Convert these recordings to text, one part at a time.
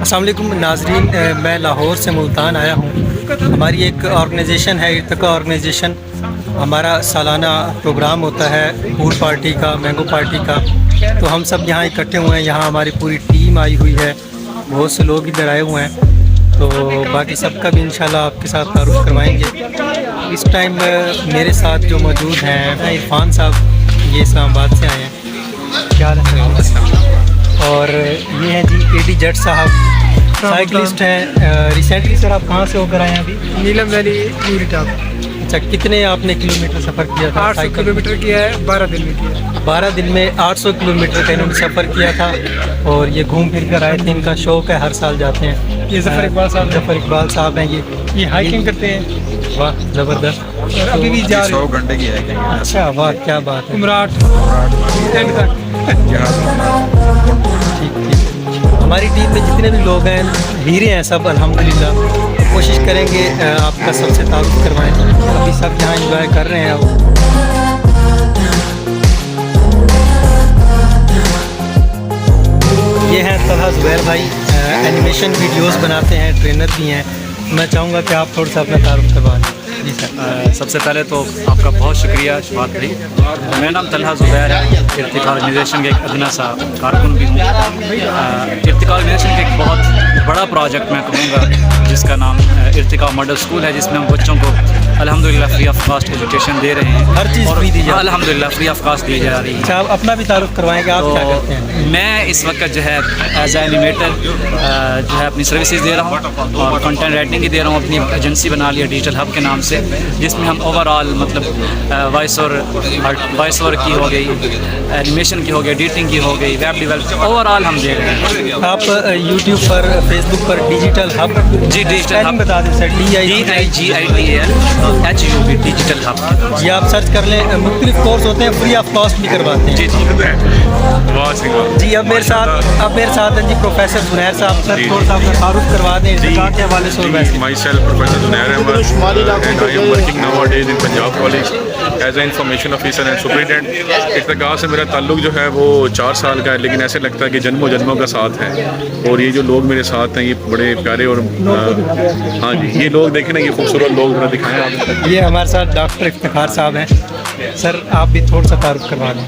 अस्सलाम वालेकुम नाज़रीन, मैं लाहौर से मुल्तान आया हूँ। हमारी एक ऑर्गेनाइजेशन है इर्तिका ऑर्गेनाइजेशन। हमारा सालाना प्रोग्राम होता है फूड पार्टी का, मैंगो पार्टी का। तो हम सब यहाँ इकट्ठे हुए हैं। यहाँ हमारी पूरी टीम आई हुई है, बहुत से लोग इधर आए हुए हैं। तो बाकी सबका भी इंशाल्लाह आपके साथ तारुफ करवाएंगे। इस टाइम मेरे साथ जो मौजूद हैं इरफान साहब, ये इस्लामाबाद से आए हैं। क्या है और ये हैं जी एडी जट साहब, साइकिलिस्ट हैं। रिसेंटली सर आप कहाँ से होकर आए हैं? अभी नीलम वैली यूरी टॉप। अच्छा, कितने आपने किलोमीटर सफ़र किया था? 800 किलोमीटर किया है, 12 दिन में किया। 12 दिन में 800 किलोमीटर का इन्होंने सफ़र किया था और ये घूम फिर कर आए थे। इनका शौक़ है, हर साल जाते हैं। ये ज़फ़र इकबाल साहब हैं। ये हाइकिंग करते हैं। वाह ज़बरदस्त। और अभी भी जा रहे 100 घंटे की है। अच्छा वाह, क्या बात है। उमराट एंड तक। ठीक। हमारी टीम में जितने भी लोग हैं हीरे हैं सब, अल्हम्दुलिल्लाह। तो कोशिश करेंगे आपका सबसे तारुफ करवाएं। अभी सब यहाँ एंजॉय कर रहे हैं। अब ये हैं तलहा ज़ुबैर भाई, एनिमेशन वीडियोस बनाते हैं, ट्रेनर भी हैं। मैं चाहूँगा कि आप थोड़ा सा अपना तारुफ करवा दें। जी सर। सबसे पहले तो आपका बहुत शुक्रिया शबात भाई। मेरा नाम तलहा ज़ुबैर है। इर्तिका ऑर्गेनाइजेशन के एक अदना सा कारकुन भी हूँ। इर्तिका ऑर्गेनाइजेशन का एक बहुत बड़ा प्रोजेक्ट मैं कहूँगा जिसका नाम इर्तिका मॉडल स्कूल है, जिसमें हम बच्चों को अल्हम्दुलिल्लाह फ्री ऑफ कास्ट एजुकेशन दे रहे हैं। हर चीज़ फ्री दी जा रही है, अल्हम्दुलिल्लाह फ्री ऑफ कास्ट दी जा रही है। अच्छा, आप अपना भी तारुफ करवाएंगे, आप क्या करते हैं? मैं इस वक्त जो है एज एनिमेटर जो है अपनी सर्विसेज दे रहा हूँ और कंटेंट राइटिंग की दे रहा हूँ। अपनी एजेंसी बना लिया डिजिटल हब के नाम से, जिसमें हम ओवरऑल मतलब वॉइस ओवर की हो गई, एनिमेशन की हो गई, एडिटिंग की हो गई, वेब डेवलपमेंट, ओवरऑल हम दे रहे हैं। आप यूट्यूब पर, फेसबुक पर डिजिटल हब, जी डिजिटल हब बता दें सर, DIGITAL डिजिटल हब। ये आप सर्च कर लें। मुख्तलिफ कोर्स होते हैं, फ्री ऑफ कॉस्ट भी करवाते हैं। जी जी अब मेरे साथ हैं जी प्रोफेसर जुनैर साहब। सर थोड़ा सा अपना तारुफ करवा दें इर्तिका के हवाले से। Myself, Professor Zunair Ahmed, and I am working nowadays in Punjab College as an information officer and superintendent। Irtika से मेरा ताल्लुक जो है वो 4 साल का है, लेकिन ऐसे लगता है कि जन्मों जन्मों का साथ है। और ये जो लोग मेरे साथ हैं ये बड़े प्यारे और हाँ जी, ये लोग देखें ना, ये खूबसूरत लोग थोड़ा दिखाएं आप। ये हमारे साथ डॉक्टर इफ्तिखार साहब हैं। सर आप भी थोड़ा सा तारुफ करवा दें।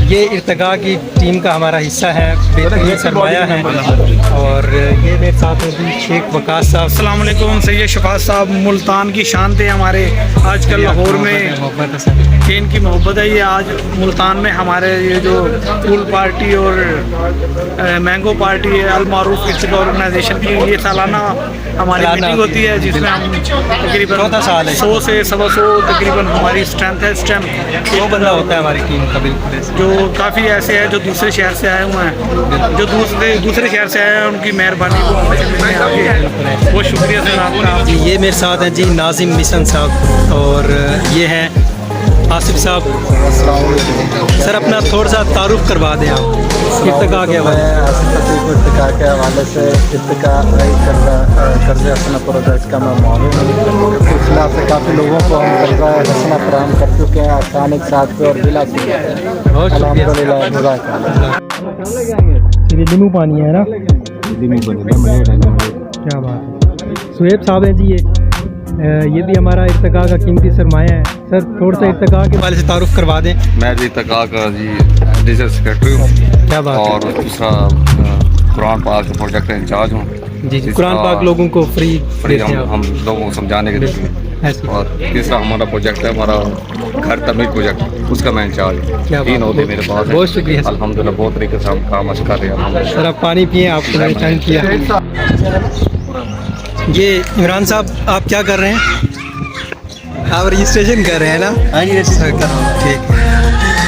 ये इर्तिका की टीम का हमारा हिस्सा है, बेहतरीन सरमाया है। और ये मेरे साथ हैं शेख वकास साहब। अस्सलाम वालेकुम। सैयद शफात साहब मुल्तान की शान थे हमारे। आजकल लाहौर में मोहब्बत है सर, ये इनकी मोहब्बत है। ये आज मुल्तान में हमारे ये जो फूड पार्टी और मैंगो पार्टी है, अल मारूफ इर्तिका ऑर्गेनाइजेशन की ये सालाना हमारी मीटिंग होती है, जिसमें हम तकरीबन 14 साल है। 100 से 125 तकरीबन हमारी स्ट्रेंथ है। इस टाइम 100 बंदा होता है हमारी टीम का। बिल्कुल जो काफ़ी ऐसे हैं जो दूसरे शहर से आए हुए हैं, जो दूसरे शहर से आए हैं, उनकी मेहरबानी को बहुत शुक्रिया सर आपका। जी ये मेरे साथ हैं जी नाजिम मिशन साहब और ये हैं आसिफ साहब। सर अपना थोड़ा सा तारुफ करवा दें आप इर्तिका के हवाले। इर्तिका के हवाले से इर्तिका कर्ज़ हसना प्रोजेक्ट का मैं मालूम हूँ। इस खिलाफ से काफ़ी लोगों को हम कर्ज़ हसना फराहम कर चुके हैं आसानी के साथ और बिला अल्हम्दुलिल्लाह। ये नींबू पानी है ना, क्या बात है। सुहेब साहब हैं जी, ये भी हमारा इर्तिका का कीमती सरमाया है। सर थोड़ा सा इर्तिका के वाले से तारुफ करवा दें। मैं जी इर्तिका का जी डिजिटल सेक्रेटरी हूँ। क्या बात है। और दूसरा कुरान पाक के प्रोजेक्ट का इंचार्ज हूँ। जी कुरान पाक लोगों को फ्री हम लोगों को समझाने के लिए। और तीसरा हमारा प्रोजेक्ट है, हमारा घर तमीर प्रोजेक्ट, उसका मैं इंचार्ज हूँ। 3 होते मेरे पास। बहुत शुक्रिया अल्हम्दुलिल्लाह, बहुत तरीके से हम काम कर रहे हैं। सर आप पानी पिए, आपको मैंने थैंक किया। ये इमरान साहब आप क्या कर रहे हैं? आप रजिस्ट्रेशन कर रहे हैं ना? हाँ जी रजिस्ट्रेशन कर रहा हूँ। ठीक,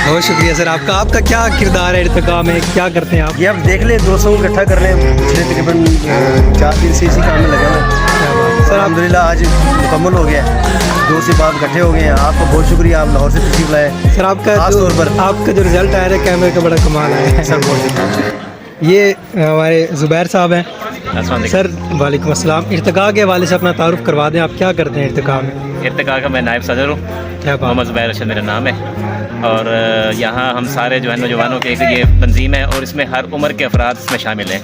बहुत शुक्रिया सर आपका। आपका क्या किरदार है इर्तिका में, क्या करते हैं आप? ये आप देख लें, 200 को इकट्ठा कर लें। पिछले तकरीबन 4 दिन से इसी काम में लगे हुए। सर अल्हम्दुलिल्लाह आज मुकम्मल हो गया, 2 से बाप इकट्ठे हो गए हैं। आपका बहुत शुक्रिया, आप लाहौर से तशरीफ लाए। सर आपका आपका जो रिजल्ट आया है कैमरे का बड़ा कमाल है सर, बहुत शुक्रिया। ये हमारे ज़ुबैर साहब हैं। सर वालेकुम अस्सलाम। इर्तिका के हवाले से अपना तारुफ करवा दें, आप क्या करते हैं इर्तिका में? इर्तिका का मैं नायब सदर हूँ। क्या बात। मोहम्मद ज़ुबैर रशीद मेरा नाम है और यहाँ हम सारे जो है नौजवानों के एक ये तंजीम है और इसमें हर उम्र के अफराद इसमें शामिल हैं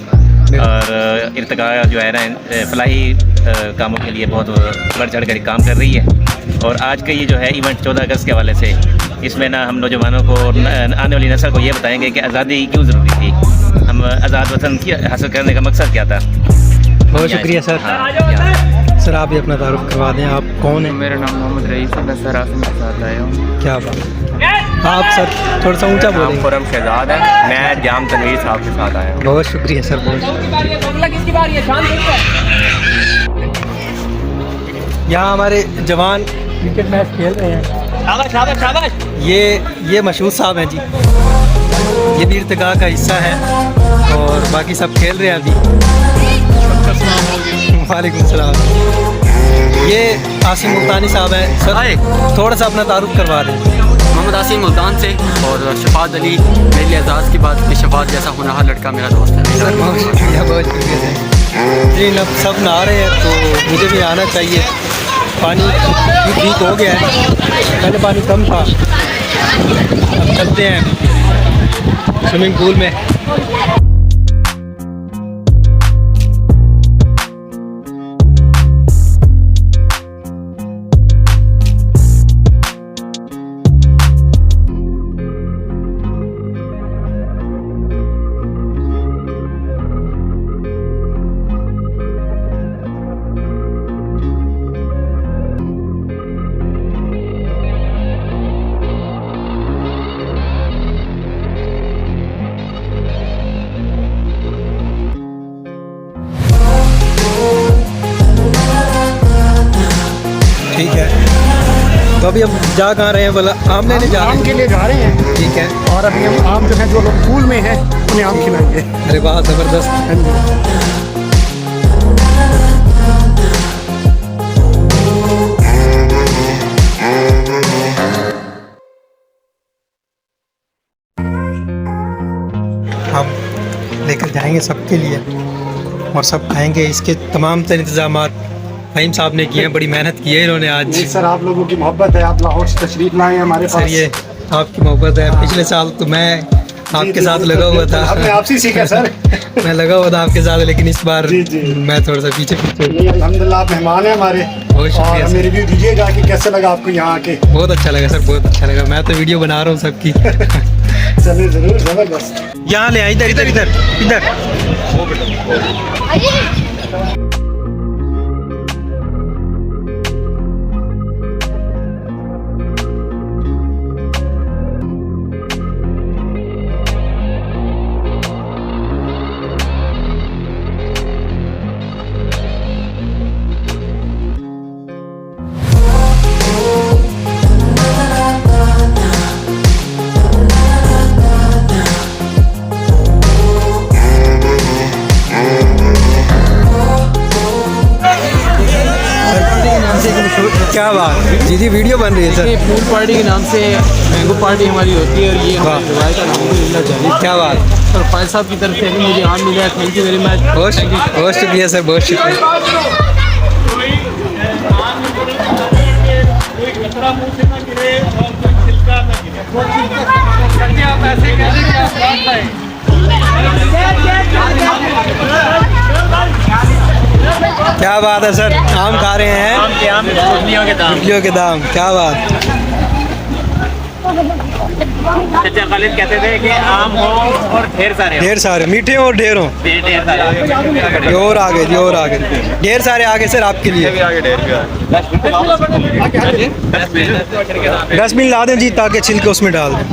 और इर्तिका जो है ना फलाही कामों के लिए बहुत बढ़ चढ़ कर काम कर रही है। और आज का ये जो है इवेंट 14 अगस्त के हवाले से इसमें ना हम नौजवानों को आने वाली नस्ल को ये बताएंगे कि आज़ादी क्यों ज़रूरी थी, हम आज़ाद वतन की हासिल करने का मकसद क्या था। बहुत शुक्रिया सर। सर आप भी अपना तारुफ करवा दें, आप कौन हैं? मेरा नाम मोहम्मद रईस है, मैं सराफी के साथ आया हूँ। क्या बात, आप सर थोड़ा सा ऊंचा बोलें। खुरम शहजाद है, मैं जाम तनवीर साहब के साथ आया हूँ। बहुत शुक्रिया सर, बहुत यहाँ हमारे जवान क्रिकेट मैच खेल रहे हैं। ये मशहूद साहब हैं जी, ये भी इर्तिका का हिस्सा है और बाकी सब खेल रहे हैं अभी। वालेकुम सलाम। ये आसिम मुल्तानी साहब हैं। सर थोड़ा सा अपना तारुफ करवा दें। मोहम्मद आसिम मुल्तान से, और शफात अली मेरे लिए एजाज़ की बात कि शफात जैसा होनहार लड़का मेरा दोस्त है। सर बहुत शुक्रिया, बहुत शुक्रिया सर जी। अब सब नहा रहे हैं तो मुझे भी आना चाहिए। पानी भी ठीक हो गया है, पहले पानी कम था। अब चलते हैं स्विमिंग पूल में। ठीक है, तो अभी हम जा कहाँ रहे हैं? बोला आम लेने जा रहे हैं। आम के लिए जा रहे हैं। ठीक है, और अभी हम आम जो है जो लोग फूल में हैं उन्हें आम खिलाएंगे। अरे वाह ज़बरदस्त। हाँ जी। हम लेकर जाएंगे सबके लिए और सब खाएंगे। इसके तमाम तर इंतजामात फ़हीम साहब ने किए हैं, बड़ी मेहनत की है इन्होंने आज। जी सर, आप लोगों की मोहब्बत है, आप लाहौर से तशरीफ लाए हैं हमारे सर पास। ये आपकी मोहब्बत है। पिछले साल तो मैं आपके साथ लगा हुआ था। हमने आपसे सीखा सर। मैं लगा हुआ था आपके साथ, लेकिन इस बार जी, जी। मैं थोड़ा सा पीछे पीछे। नहीं, अल्हम्दुलिल्लाह आप मेहमान हैं हमारे। बहुत शुक्रिया और सर। मेरे रिव्यू दीजिएगा कि कैसे लगा आपको यहाँ आके। बहुत अच्छा लगा सर, बहुत अच्छा लगा। मैं तो वीडियो बना रहा हूँ सबकी। चलिए ज़रूर, ज़बरदस्त। यहाँ ले आए, इधर इधर इधर इधर। क्या बात जी, जी वीडियो बन रही है सर। पूल पार्टी के नाम से मैंगो पार्टी हमारी होती है और ये वाह। हमारी रवायत अलहमदुलिल्लाह जारी। क्या बात, और फायद साहब की तरफ से भी मुझे आम मिला है। Thank you very much. बहुत शुक्रिया सर, बहुत शुक्रिया। क्या बात है सर, आम खा रहे हैं। गुठलियों के दाम। गुठलियों के दाम, क्या बात। चाचा खालिद कहते थे कि आम हो और ढेर सारे हो। ढेर सारे मीठे और ढेर हो। ढेर सारे। ये और आगे, ये और आगे, ढेर सारे आगे सर आपके लिए। डस्टबिन ला दें जी ताकि छिलके उसमें डाल दें।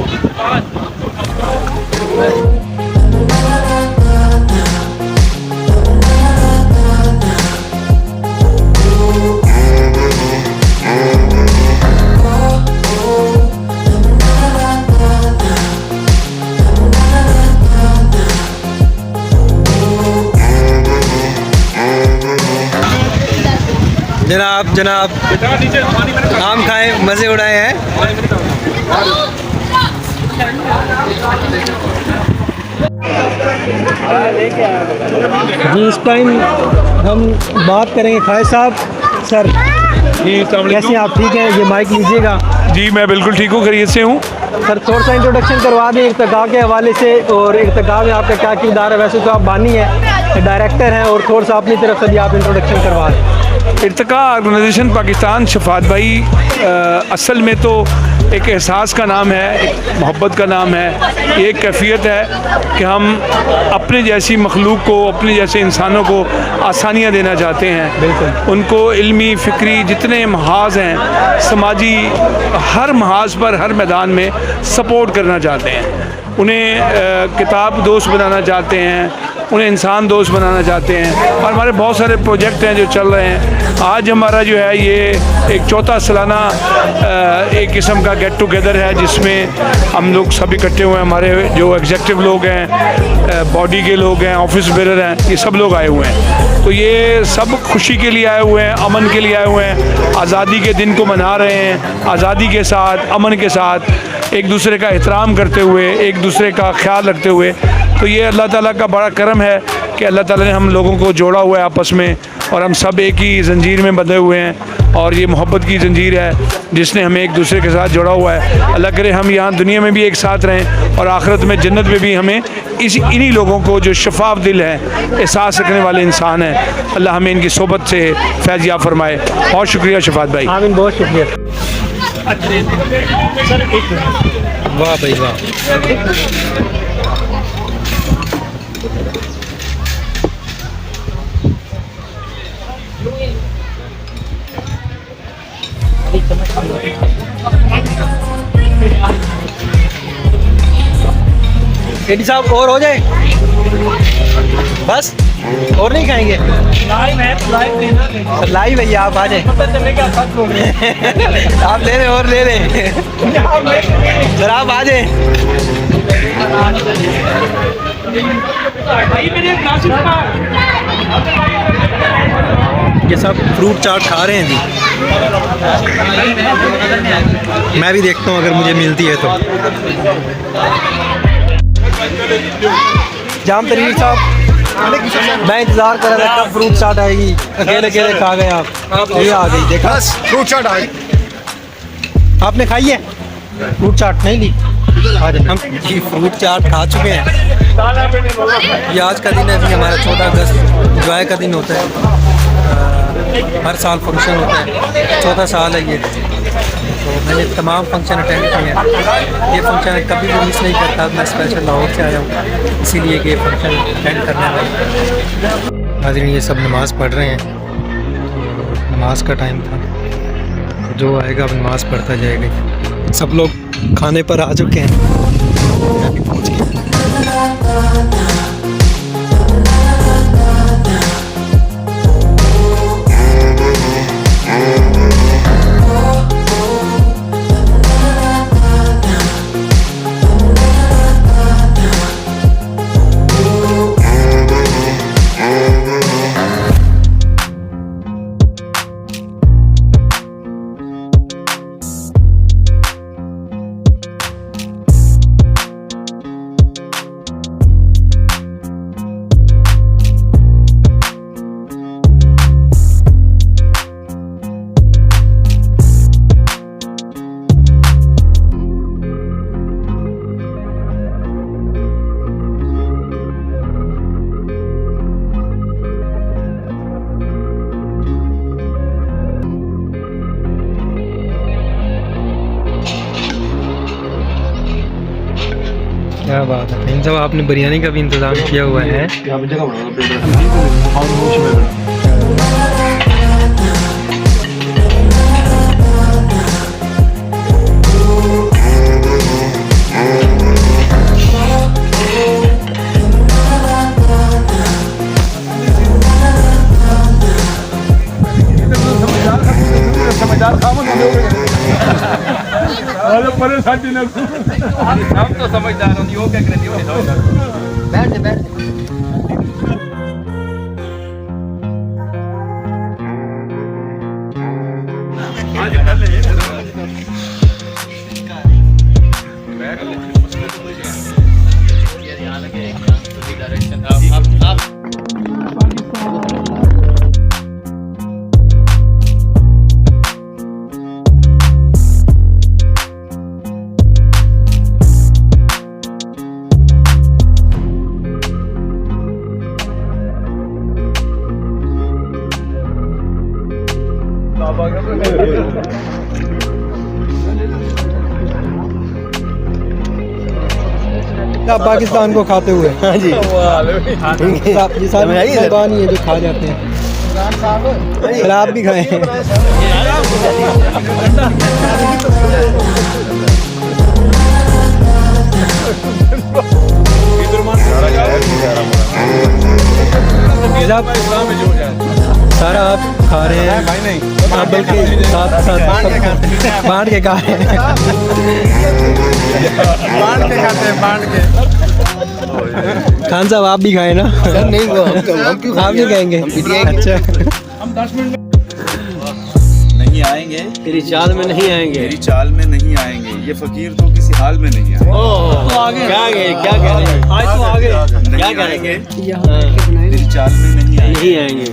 जनाब जनाब आम खाएं, मज़े उड़ाए हैं। जी इस टाइम हम बात करेंगे खाए साहब। सर जी कैसे हैं आप, ठीक हैं? ये माइक लीजिएगा। जी मैं बिल्कुल ठीक हूँ, खैरियत से हूँ। सर थोड़ा सा इंट्रोडक्शन करवा दें इर्तिका के हवाले से, और इर्तिका में आपका क्या किरदार है? वैसे तो आप बानी हैं, डायरेक्टर हैं, और थोड़ा सा अपनी तरफ से भी आप इंट्रोडक्शन करवा दें। इर्तिका ऑर्गेनाइजेशन पाकिस्तान, शफात भाई असल में तो एक एहसास का नाम है, एक मोहब्बत का नाम है। ये एक कैफियत है कि हम अपने जैसी मखलूक को, अपने जैसे इंसानों को आसानियाँ देना चाहते हैं। बिल्कुल उनको इल्मी, फ़िक्री जितने महाज हैं, समाजी हर महाज पर, हर मैदान में सपोर्ट करना चाहते हैं। उन्हें किताब दोस्त बनाना चाहते हैं, उन्हें इंसान दोस्त बनाना चाहते हैं, और हमारे बहुत सारे प्रोजेक्ट हैं जो चल रहे हैं। आज हमारा जो है ये एक चौथा सालाना एक किस्म का गेट टुगेदर है, जिसमें हम लोग सब इकट्ठे हुए हैं। हमारे जो एग्जेक्टिव लोग हैं, बॉडी के लोग हैं, ऑफिस बेरर हैं, ये सब लोग आए हुए हैं। तो ये सब खुशी के लिए आए हुए हैं, अमन के लिए आए हुए हैं, आज़ादी के दिन को मना रहे हैं, आज़ादी के साथ, अमन के साथ, एक दूसरे का एहतराम करते हुए, एक दूसरे का ख्याल रखते हुए। तो ये अल्लाह ताला का बड़ा करम है कि अल्लाह ताला ने हम लोगों को जोड़ा हुआ है आपस में, और हम सब एक ही ज़ंजीर में बंधे हुए हैं, और ये मोहब्बत की ज़ंजीर है जिसने हमें एक दूसरे के साथ जोड़ा हुआ है। अल्लाह करे हम यहाँ दुनिया में भी एक साथ रहें, और आखिरत में जन्नत में भी हमें इन्हीं लोगों को जो शफाफ दिल है, एहसास रखने वाले इंसान हैं, अल्लाह हमें इनकी सोबत से फैज़याब फरमाए। बहुत शुक्रिया शफात भाई। आमीन, बहुत शुक्रिया। वाह भाई वाह। एडी साहब और हो जाए बस, और नहीं खाएंगे? लाइव है ये, आप आ जाए। आप ले लें और ले लें सर, आप आ जाए। ये सब फ्रूट चाट खा रहे हैं जी। मैं भी देखता हूँ अगर मुझे मिलती है तो। जाम तरीन साहब, मैं इंतज़ार कर रहा था कब फ्रूट चाट आएगी, अकेले अकेले खा गए आप। ये आ गई, देखा फ्रूट चाट आ गई। आपने खाई है फ्रूट चाट? नहीं ली। आज हम जी फ्रूट चाट खा चुके हैं। ये आज का दिन है जी हमारा 14 अगस्त, इंजॉय का दिन होता है। हर साल फंक्शन होता है, 14 साल है ये। तो मैंने तमाम फंक्शन अटेंड किए हैं। ये फंक्शन कभी भी मिस नहीं करता। मैं स्पेशल लाहौर से आया हूँ, इसीलिए ये फंक्शन अटेंड करने वाला। हाज़रीन, ये सब नमाज़ पढ़ रहे हैं। नमाज का टाइम था, जो आएगा अब नमाज़ पढ़ता जाएगा। सब लोग खाने पर आ चुके हैं। मैं भी पहुँच गया। क्या बात है। इन सब आपने बिरयानी का भी इंतज़ाम किया हुआ है। हम तो समझदार हूँ, यो क्या करें, बैठ बैठ। आप पाकिस्तान को खाते हुए। हाँ जी, ये सारे मेहमान ही है जो खा जाते हैं। फिर आप भी खाएं। सारा आप खा रहे हैं भाई? नहीं, आप बल्कि साथ साथ बांट के खा रहे हैं। बांट के खाते हैं, बांट के। खान साहब आप भी खाएं ना? सर नहीं, वो हम क्यों आप नहीं खाएंगे? अच्छा, नहीं आएंगे, तेरी चाल में नहीं आएंगे। मेरी चाल में नहीं आएंगे। ये फकीर तो किसी हाल में नहीं आएंगे। क्या कह रहे हैं? आज तो आगे क्या करेंगे? तेरी चाल में नहीं आएंगे। नहीं आएंगे, ये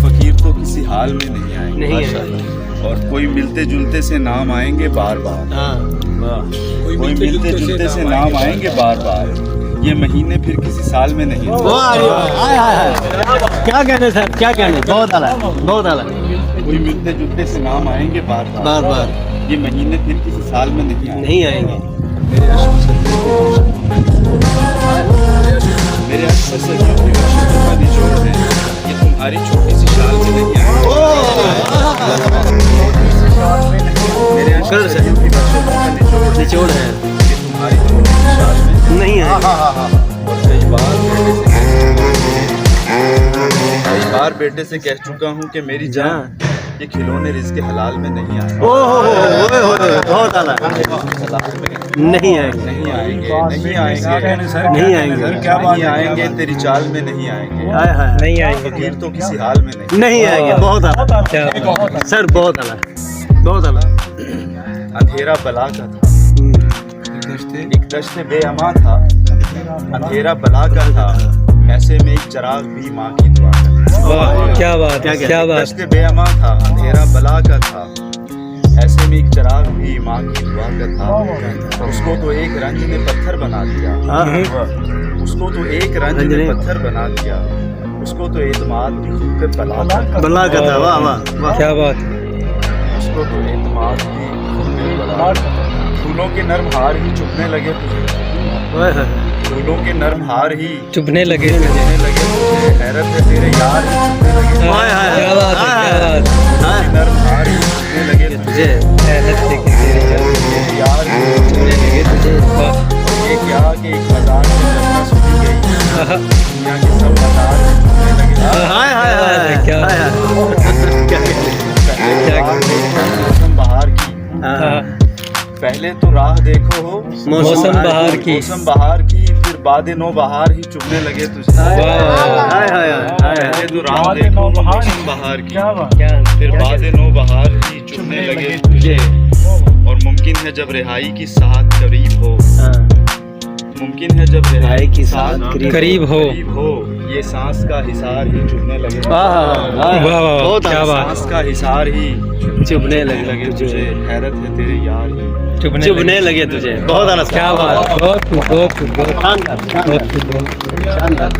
फकीर तो किसी हाल में नहीं आएंगे। नहीं आएंगे। और कोई मिलते जुलते से नाम आएंगे बार बार। कोई मिलते जुलते से नाम आएंगे बार बार। ये महीने फिर किसी साल में नहीं आएंगे। क्या कहने सर, क्या कहने? बहुत आला, बहुत आला। कोई मिलते जुलते से नाम आएंगे बार बार। बार बार ये महीने फिर किसी साल में नहीं आएंगे। नहीं आएंगे। मेरे अक्सर से जो का निचोड़ है, ये तुम्हारी छोटी सी शाल में नहीं आएंगे। मेरे अक्सर से जो का निचोड़ है, ये तुम्हारी छोटी सी शाल में नहीं आएंगे। कई बार बेटे से कह चुका हूँ कि मेरी जान, ये खिलौने रिज़्क़ हलाल में नहीं आएंगे। बहुत आला। नहीं आएंगे, नहीं आएंगे, नहीं आएंगे, नहीं आएंगे। क्या नहीं आएंगे, तेरी चाल में नहीं आएंगे। नहीं आएंगे, फकीर तो किसी हाल में नहीं। नहीं आएंगे। बहुत आला सर, बहुत आला, बहुत आला। अंधेरा बला का था, एक दश्त बेअमा था। अंधेरा बला का था, ऐसे में एक चिराग भी माँ की दुआ का था। क्या बात, क्या बात। दश्त बेअमा था, अंधेरा बला का था, ऐसे में एक चिराग भी माँ की दुआ का था। उसको तो एक रंज ने पत्थर बना दिया, उसको तो एक रंज ने पत्थर बना दिया। उसको तो एतमाद भी खुद पे बला का था। वाह वाह, क्या बात। उसको तो एतमाद भी खुद पे बला का था। फूलों के नर्म हार ही चुभने लगे तुझे, फूलों के नर्म हार ही चुभने लगे तुझे। हैरत है तेरे यार ही चुभने लगे। क्या बात है, क्या बात। नर्म हार ही चुभने लगे तुझे, मेहनत से कि तेरे तेरे यार ही चुभने लगे तुझे। ये क्या कि एक बाजार में जन्नत सुनी गई, दुनिया के सब बाजार में चुभने लगे। क्या मौसम बहार की, पहले तो राह देखो हो मौसम बहार की, मौसम बहार की, फिर बाद नो बहार ही चुभने लगे तुझे। पहले तो राह देखो मौसम बहार की, फिर बाद नो बहार ही चुभने लगे तुझे। और मुमकिन है जब रिहाई की साथ करीब हो, मुमकिन है जब रिहाई की साथ करीब हो, ये सांस का हिसार ही चुभने लगे। वाह, क्या बात। सांस का हिसार ही चुभने लगे तुझे। हैरत है तेरे यार ही चुभने लगे तुझे। बहुत आला, क्या बात। बहुत खूब, बहुत खूब, बहुत शानदार, शानदार।